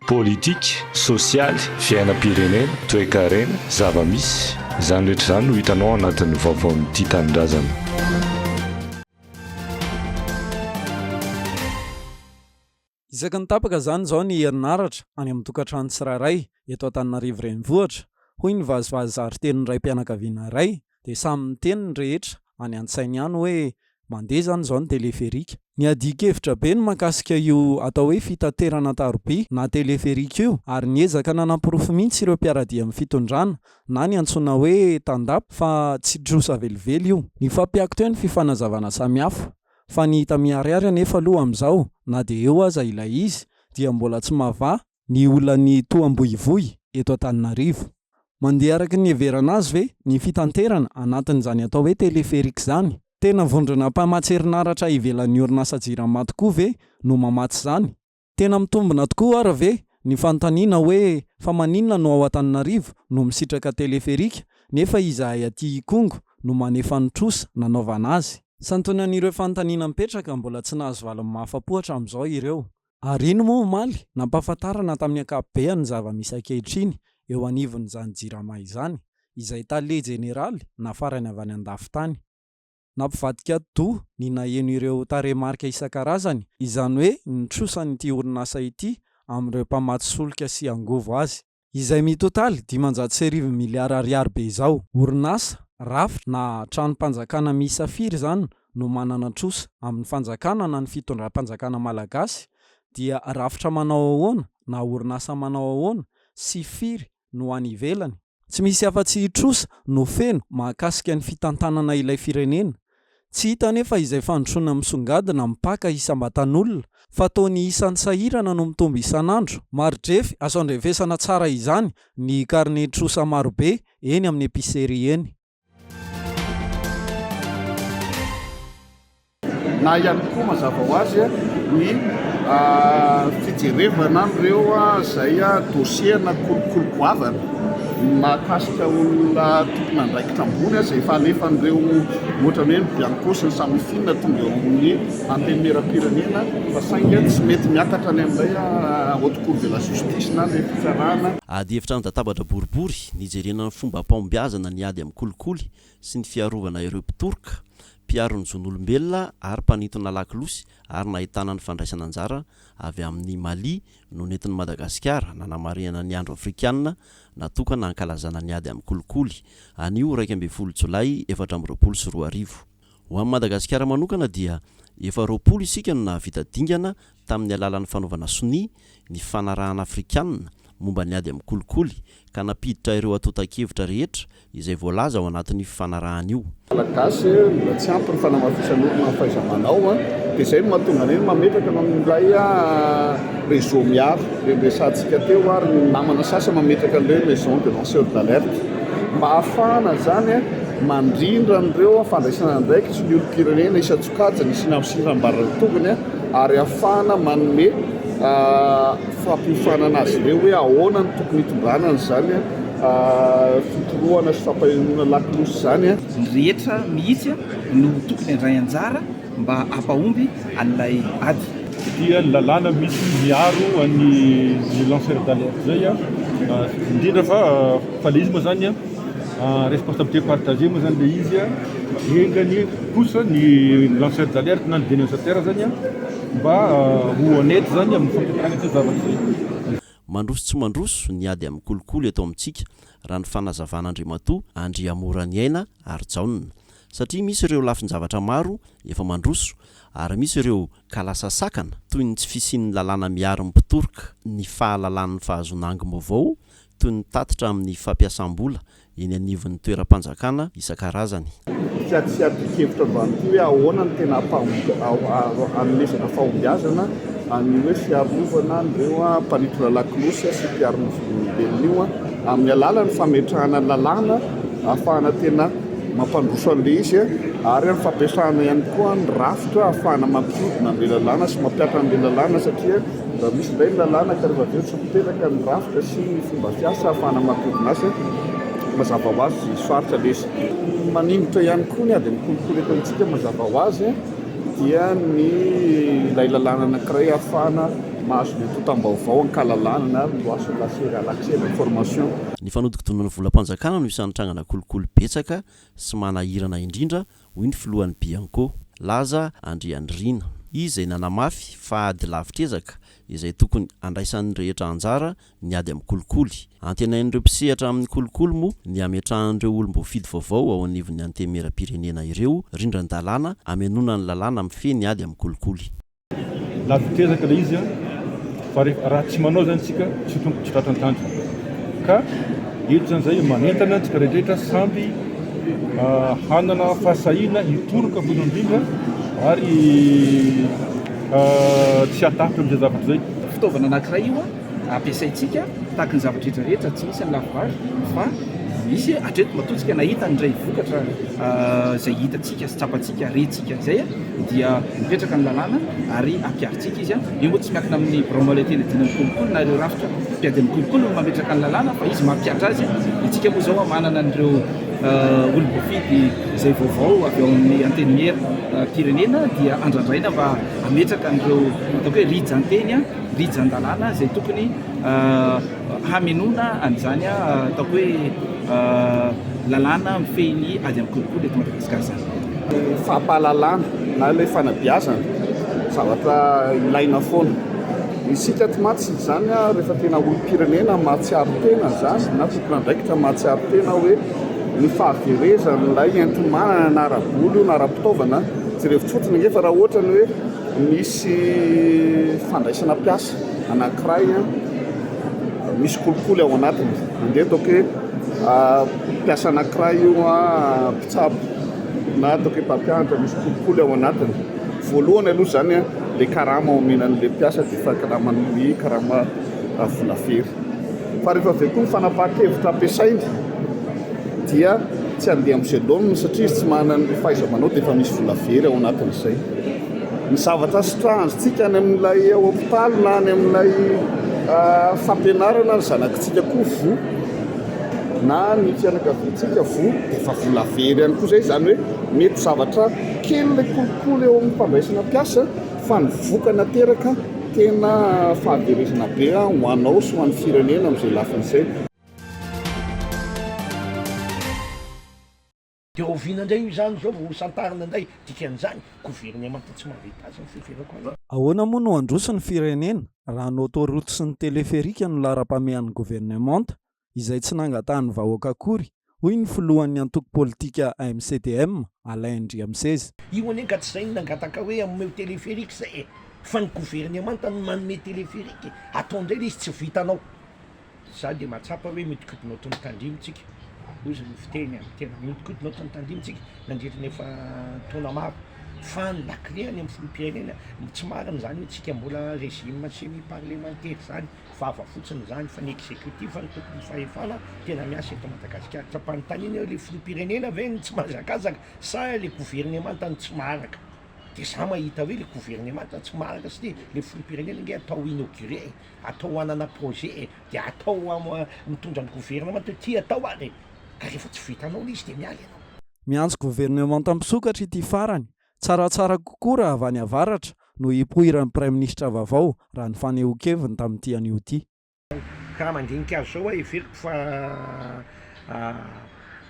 politika sosialy fiainam-pirenena toe-karena zava-misy izany rehetra izany no hitanao anatin'ny vaovaon'ity tanindrazana. Isaka ny tapaka zany zao ny herinaratra any amin'ny tokantrano tsirairay eto Antananarivo renivohitra. Hoy ny vazivazy zari-tenin'ny ray mpianakaviana iray dia samy miteny ny rehetra any an-tsainy ihany hoe mandeha zany zao ny teleferika. Ny adikevitra be ny makasika io atao hoe fitaterana taroby na teleferika io, ary niezaka nanamporofo mihitsy ireo mpiaradia amin'ny fitondrana na ny antsoina hoe tandapa fa tsy trosa velively io. Ny fampiako teo ny fifanazavana samihafa fa ny hita miariary anefa aloha amin'izao na dia eo aza ilay izy dia mbola tsy mava ny olany toam-boivoy eto Antananarivo. Mandeha araka ny heverana azy ve ny fitanterana anatin'izany atao hoe teleferika izany. Tena vondrona mpamatsy herinaratra ivelan'ny orinasa jirama tokoa ve no mamatsy izany. Tena mitombina tokoa ary ve ny fanontaniana hoe fa maninona no ao Antananarivo no misitraka teleferika nefa izahay aty Kongo no manefa ny trosa nanaovana azy. Santonan'ireo fanontaniana mipetraka mbola tsy nahazo valiny mahafa-po hatramin'izao ireo. Ary ino moa omaly nampahafantarana tamin'ny ankapobeny zava-misy ankehitriny eo anivon'izany jirama izany izay tale jeneraly na farany avy any an-dafy-tany. Nampivadika do ny naheno ireo taremarika isan-karazany izany hoe ny trosan'ity orinasa ity amin'ireo mpamatsy solika sy angovo azy izay mitotaly 530 miliara ariary be izao. Orinasa rafitra na tranom-panjakana miisa firy zany no manana trosa amin'ny fanjakana na ny fitondram-panjakana malagasy dia rafitra manao ahoana na orinasa manao ahoana sy firy no any ivelany. Tsy misy afa-tsy trosa no feno mahakasika ny fitantanana ilay firenena. Tsy hita nefa izay fandrosoana misongadina mipaka isam-batan'olona fa taony isan'ny sahirana no mitombo isan'andro. Marodrefy azo andrevesana tsara izany ny karne trosa marobe eny amin'ny episeria eny. Na ihany koa mazava ho azy ny fijerevana ireo izay dosie na kolokolo-goavana mahakasika olona tokony andraikitra ambony izay efa alefan'ireo ohatran'ny hoe biankosiny samy finina tonga eo amin'ny antenimieram-pirenena fa saingy tsy mety miakatra any amin'ilay haute cour de la justice na ilay fitsarana. Ady efitrano databatra boribory nijerena ny fomba paombiazana ny ady amin'ny kolikoly sy ny fiarovana ireo mpitoroka mpiaro ny zon'olombelona ary mpanintona lakilosy ary nahitana ny fandraisana anjara avy amin'ny Mali no nentin'ny Madagasikara nanamariana ny andro afrikanina natokana hankalazana ny ady amin'ny kolikoly anio 12 Jolay 2024. Ho amin'ny Madagasikara manokana dia 20 isika no nahavita dingana tamin'ny alalan'ny fanaovana soni ny fanarahana afrikanina momba ny ady amin'ny kolikoly ka napiditra ireo atotan-kevitra rehetra izay voalaza ao anatin'ny fanarahana io. Malagasy mba tsy ampy ny fanamafisan'olona ny fahaiza-manao dia izay no mahatonga ny mametraka amin'ilay réseau miaro resantsika teo ary ny namana sasa mametraka an'ireo maison de lanceur d'alerte mba ahafahana zany mandrindra an'ireo fandraisana andraikitra ny olom-pirenena isan-tsokajany isirambarana tokony ary ahafahana manome fampihofanana azy ireo hoe ahoana ny tokony hitondranana izany fitorohana sy fampahenona lakilosy zany rehetra mihitsy no tokony andray anjara mba hampahomby an'ilay ady. Dia ny lalàna misy miaro any lanceur d'alerte zay indrindra fa le izy moa zany responsabilité partagée moa zany le izy engany kosa ny lanceur d'alerte na ny dénonciateur zany mba ho honnête zany amin'ny fampianarana ty zavatra. Mandroso tsy mandroso ny ady amin'ny kolikoly eto amintsika raha ny fanazavana Andriamatoa Andriamora ny aina ary jaonina satria misy ireo lafin-javatra maro efa mandroso ary misy ireo kalasa sakana toy ny tsy fisian'ny lalàna miaro mpitoroka ny fahalalan'ny fahazonangy vaovao toy ny tatitra amin'ny fampiasam-bola eny anivon'ny toeram-panjakana isan-karazany. Tsy adikevitra vanty hoe ahoana ny tena anomesana fahombiazana ny hoe fiarovana ireo mpanintona lakilosy sy mpiaro ny zon'olombelona io amin'ny alalany fametrahana lalàna ahafahana tena mampandroso an'ilay izy ary amin'ny fampiasana ihany koa ny rafitra ahafahana mampiodina an'ilay lalàna sy mampiatra an'ilay lalàna satria raha misy indray ny lalàna ka rehefa aveo tsy miteraka ny rafitra sy ny fomba fiasa ahafahana mampiodina azy mazava ho azy sarotra lesy. Manimbotra ihany koa ny ady amin'ny kolikoly eto amintsika mazava ho azy dia ny ilay lalàna anankiray ahafahana mahazo ny totam-baovao ankalalana na loaso lasera l'accès d'information. Ny fanodikotonana volam-panjakana no isantrangana kolokolo betsaka sy manahirana indrindra hoy ny filohan'ny Bianco Laza Andriandrina. Izay nanamafy fa ady lavitra ezaka izay tokony andraisan'ny rehetra anjara ny ady amin'ny kolikoly. Antenain'ireo mpisehatra amin'ny kolikoly moa ny ametrahan'ireo olom-boafidy vaovao ao anivon'ny antemera-pirenena ireo rindran-dalàna amenona ny lalàna mifeny ady amin'ny kolikoly. Lavitra ezaka ilay izy fa raha tsy manao zany tsika tsy tratran-tanjona ka eto zany zay manentana tsika rehetrarehetra samby hanana fahasahiana hitoroka voalohany indrindra ary tsy atahatra amin'izay zavatra zay. Fitaovana anankiray io ampiasaintsika tahaka ny zavatra rehetrarehetra tsy misy ny lavorary fa misy hatreto matotsika nahita ny ray vokatra izay hitantsika sy tsapantsika rentsika izay dia mipetraka ny lalàna ary ampiaritsika izy io moa tsy miankina amin'ny bromolety edina ny kolokolo na ireo rafitra mpiady amin'ny kolokolo no mametraka ny lalàna fa izy mampiatra azy. Itsika moa zao manana an'ireo olom-boafidy izay vaovao avy ao amin'ny antenimera pirenena dia andrandraina mba ametraka an'ireo ataoko hoe rijan-teny rijan-dalàna izay tokony hamenona an'izany ataoko hoe lalàna mifehiny ady amin'ny kolokolo eto Madagasikara zany. Fahampahalalana na ilay fanabeazana zavatra ilaina foana. Isika tsy matsy zany rehefa tena olom-pirenena mahatsiaro tena zany na tokony andraikitra mahatsiaro tena hoe ny fahaverezana ilay entomanana na ara-bolo na ara-pitaovana jerevy fotsiny ngefa raha ohatra ny hoe misy fandraisana mpiasa anankiray misy kolikoly ao anatiny andeha ataoko hoe mpiasa anankiray io mpitsabo na ataoko hoe mpampianatra misy kolikoly ao anatiny. Voalohany aloha zany le karama omenan'le mpiasa dia fa karaman'ny karama volafery fa rehefa avy koa ny fanapahan-kevitra ampiasainy dia tsy andeha amin'ny zeloniny satria izy tsy manana ny fahaiza-manao dia efa misy volafery ao anatin'izay. Ny zavatra sitranjitsika any amin'ilay ao hôpitaly na any amin'ilay fampianarana ny zanakitsika koa vo na ny fianakaviantsika vo dia efa volafery ihany koa zay zany hoe mety zavatra kely le kolikoly eo amin'ny mpandraisana mpiasa fa ny vokana teraka tena fahaverezana be ho anao sy ho an'ny firenena amin'izay lafin'izay. Dia oviana indray io zany zao vao santarina indray dikan'izany gouvernement tsy mahavita azy ny fiheverako azy. Ahoana moa no androsin'ny firenena raha ny autoroute sy ny teleferika no laharam-pamehan'ny gouvernement izay tsy nangatahany vahoaka akory hoy ny filohan'ny antoko politika AMCDM Alain Ndriamseza. Io anefa tsy zay nangataka hoe amin'ny teleferika zay fa ny gouvernement no manome teleferika ataondray ilay izy tsy vitanao. Za dia mahatsapa hoe midikotonao tony tandrimotsika ozy ny fiteny amin'ny tena midikotonao tony tandrimotsika nandritra ny efa taona maro fa ny lakile any amin'ny filoham-pirenena tsy marina zany hoe tsika mbola régime semi-parlementaire zany fa ava fotsiny zany fa ny exécutif ny tokony fahefana tena miasa eto Madagasikara. Tsapanontaniana hoe le filoham-pirenena ve ny tsy mahazakazaka sa le gouvernement ny tsy maharaka. Dia za mahita hoe le gouvernement tsy maharaka sy le filoham-pirenena nge atao inauguré atao hanana projet dia atao mitondra ny gouvernement ty atao ary ka rehefa tsy vitanao izy dia miala ianao. Miantso gouvernement tampisokatra ity farany tsaratsara kokoa raha avy any avaratra no hipoiran'ny prime ministre vaovao raha ny fanehoan-keviny tamin'ity anio ity. Karaha mandinika azy zao everiko fa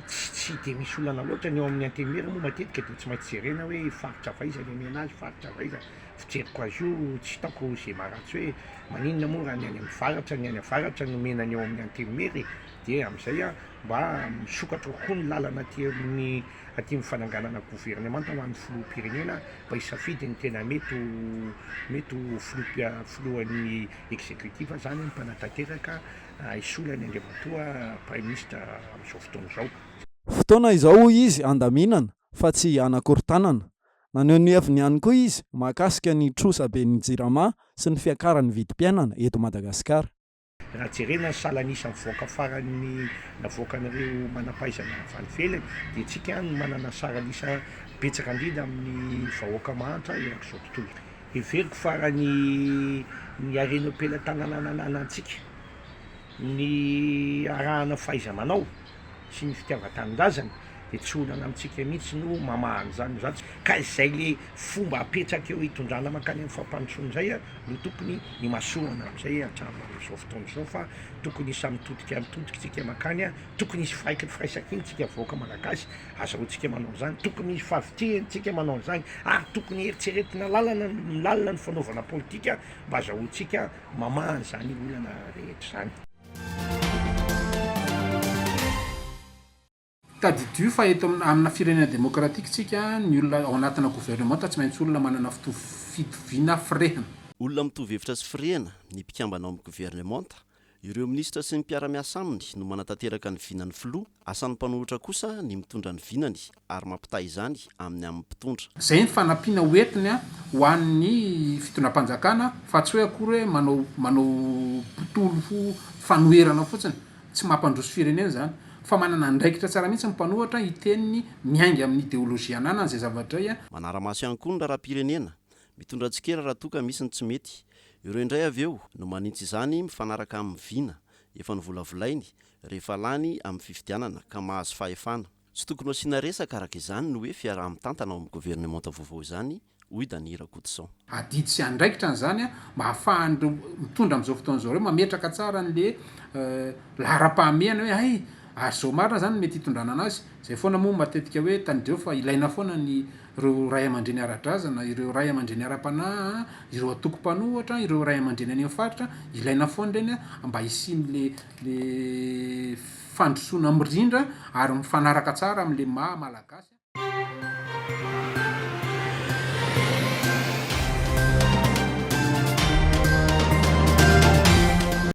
tsy dia misy olana loatra ny eo amin'ny antenimera moa matetika dia tsy maintsy jerena hoe faritra vaiza ny ame anazy faritra vaiza fijeriko azy io tsy hitako izay maharatsy hoe maninona moa raha ny any amin'ny faratra ny any avaratra no menany eo amin'ny antenimera dia amin'izay mba misokatra kokoa ny lalana aty amin'ny aty mifananganana gouvernement ho an'ny filoham-pirenena mba hisafidy ny tena mety filohan'ny exécutif zany mpanatateraka isolany andriamatoa prime ministre amin'izao fotoana izao. Fotoana izao izy andaminana fa tsy anakorontanana. Nanehoany ihany koa izy mahakasika ny trosa be ny jirama sy ny fiakaran'ny vidim-piainana eto Madagasikara. Raha jerena ny salanisa mivoaka farany navoaka an'ireo manam-pahaizana valivelany dia tsika no manana salanisa betsaka indrindra amin'ny vahoaka mahantra erak'izao tontolo. Everiko farany ny arena-pelam-tanananantsika ny arahana fahaiza-manao sy ny fitiavan-tanindrazana etsonana amintsika mihitsy no mamahany zany zany ka izay le fomba apetraka eo hitondrana makany amin'ny fampandrosoana zay a no tokony ny masoana am'izay hatramin'izao fotoana zao fa tokony samy mitodikitsika makany a tokony isy firaiky ny firaisaka iny tsika voaka malagasy azahoantsika manao zany tokony isy favitrehantsika manao zany ary tokony eritseretina lalina ny fanaovana politika mba azahoantsika mamahany zany olana rehetra zany. tadidio fa eto amina firenena demokratika tsika ny olona ao anatina gouvernemanta tsy maintsy olona manana fitoviana firehana. Olona mitovy hevitra sy firehana ny mpikambana ao amin'ny gouvernemanta, ireo minisitra sy ny mpiara-miasa aminy no manatanteraka ny vinany filoha, asan'ny mpanohitra kosa ny mitondra ny vinany ary mampitahy izany amin'ny mpitondra. Zay ny fanampiana hoentiny ho an'ny fitondram-panjakana fa tsy hoe akory hoe manao mpitolo fanoherana fotsiny, tsy mampandroso firenena zany. Fa manana ndraikitra tsara mihitsy mpanohatra hiteniny miainga amin'ny ideolojia anana zay zavatra a. Manara-maso ihany koa ny raharam-pirenena, mitondra tsikera raha toka misy ny tsy mety. Ireo indray avy eo no manintsy izany mifanaraka amin'ny vina, efa nyvolavolainy rehefa lany amin'ny fifidianana ka mahazo fahefana. Tsy tokony asiana resaka araka izany no hoe fiaraha-mitantana ao amin'ny gouvernemanta vaovao izany, hoy Dany Rakotoson. Adidy sy andraikitra n'izany mba hahafahan'ireo mitondra amin'izao fotoan'izao ireo mametraka tsara n'le lahara-pahamehana hoe hay zao marina zany mety hitondrana anazy. Zay foana moa matetika hoe tanidreo fa ilaina foana ny ireo ray aman-dreny ara-drazana, ireo ray aman-dreny ara-panahy, ireo atoko-panohatra, ireo ray aman-dreny any amin'ny faritra, ilaina foana reny mba hisiany le fandrosoana mirindra ary mifanaraka tsara amin'le maha malagasy.